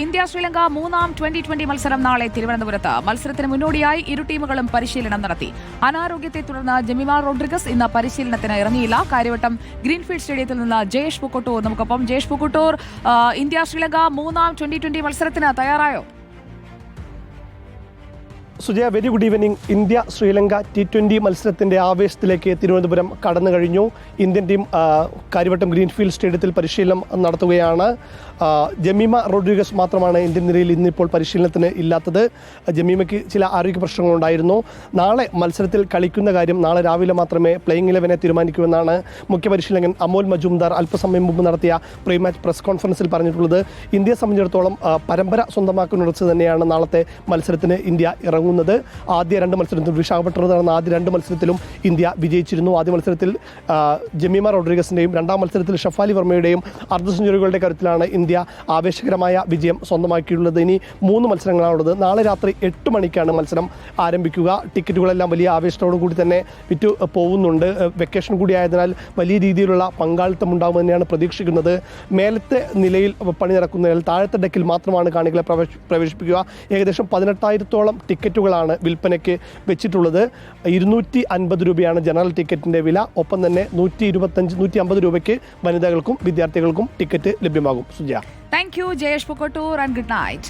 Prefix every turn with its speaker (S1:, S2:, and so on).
S1: India Sri Lanka മൂന്നാം 2020 മത്സരം നാളെ തിരുവനന്തപുരത്ത്. മത്സരത്തിന് മുന്നോടിയായി ഇരു ടീമുകളും പരിശീലനം നടത്തി. അനാരോഗ്യത്തെ തുടർന്ന് ജെമിമ റോഡ്രിഗസ് ഇന്ന് പരിശീലനത്തിന് ഇറങ്ങിയില്ല. കാര്യവട്ടം ഗ്രീൻഫീൽഡ് സ്റ്റേഡിയത്തിൽ നിന്ന് ജയേഷ് പുക്കുട്ടൂർ നമുക്കൊപ്പം. ജയേഷ് പുക്കുട്ടൂർ, ഇന്ത്യ ശ്രീലങ്ക മൂന്നാം 2020 മത്സരത്തിന് തയ്യാറായോ?
S2: Sujaya, very good evening. India Sri Lanka T20 മത്സരത്തിന്റെ ആവേശത്തിലേക്ക് തിരുവനന്തപുരം കടന്നു കഴിഞ്ഞു. ഇന്ത്യൻ ടീം കാര്യവട്ടം ഗ്രീൻഫീൽഡ് സ്റ്റേഡിയത്തിൽ പരിശീലനം നടത്തുകയാണ്. ജമീമ റോഡ്രിഗസ് മാത്രമാണ് ഇന്ത്യൻ നിരയിൽ ഇന്നിപ്പോൾ പരിശീലനത്തിന് ഇല്ലാത്തത്. ജമീമയ്ക്ക് ചില ആരോഗ്യ പ്രശ്നങ്ങളുണ്ടായിരുന്നു. നാളെ മത്സരത്തിൽ കളിക്കുന്ന കാര്യം നാളെ രാവിലെ മാത്രമേ പ്ലേയിങ് 11 തീരുമാനിക്കുമെന്നാണ് മുഖ്യ പരിശീലകൻ അമോൽ മജുംദാർ അല്പസമയം മുമ്പ് നടത്തിയ പ്രീ മാച്ച് പ്രസ് കോൺഫറൻസിൽ പറഞ്ഞിട്ടുള്ളത്. ഇന്ത്യയെ സംബന്ധിച്ചിടത്തോളം പരമ്പര സ്വന്തമാക്കുന്നിടത്ത് തന്നെയാണ് നാളത്തെ മത്സരത്തിന് ഇന്ത്യ ഇറങ്ങുന്നത്. ആദ്യ 2 മത്സരത്തിലും വിശാഖപട്ടണത്ത് നടന്ന ആദ്യ 2 മത്സരത്തിലും ഇന്ത്യ വിജയിച്ചിരുന്നു. ആദ്യ മത്സരത്തിൽ ജമീമ റോഡ്രിഗസിൻ്റെയും 2ാം മത്സരത്തിൽ ഷഫാലി വർമ്മയുടെയും അർദ്ധ സെഞ്ചുറികളുടെ കരുത്തിലാണ് ഇന്ത്യ ആവേശകരമായ വിജയം സ്വന്തമാക്കിയിട്ടുള്ളത്. ഇനി 3 മത്സരങ്ങളാണുള്ളത്. നാളെ രാത്രി 8 മണിക്കാണ് മത്സരം ആരംഭിക്കുക. ടിക്കറ്റുകളെല്ലാം വലിയ ആവേശത്തോടു കൂടി തന്നെ വിറ്റു പോകുന്നുണ്ട്. വെക്കേഷൻ കൂടി ആയതിനാൽ വലിയ രീതിയിലുള്ള പങ്കാളിത്തം ഉണ്ടാകുമെന്നാണ് പ്രതീക്ഷിക്കുന്നത്. മേലത്തെ നിലയിൽ പണി നടക്കുന്നതിനാൽ താഴത്തെ ഡെക്കിൽ മാത്രമാണ് കാണികളെ പ്രവേശിപ്പിക്കുക. ഏകദേശം 18,000-ഓളം ടിക്കറ്റുകളാണ് വിൽപ്പനയ്ക്ക് വെച്ചിട്ടുള്ളത്. 250 രൂപയാണ് ജനറൽ ടിക്കറ്റിൻ്റെ വില. ഒപ്പം തന്നെ 125-150 രൂപയ്ക്ക് വനിതകൾക്കും വിദ്യാർത്ഥികൾക്കും ടിക്കറ്റ് ലഭ്യമാകും. Sujaya,
S1: Thank you, Jayesh Pukotur, and good night.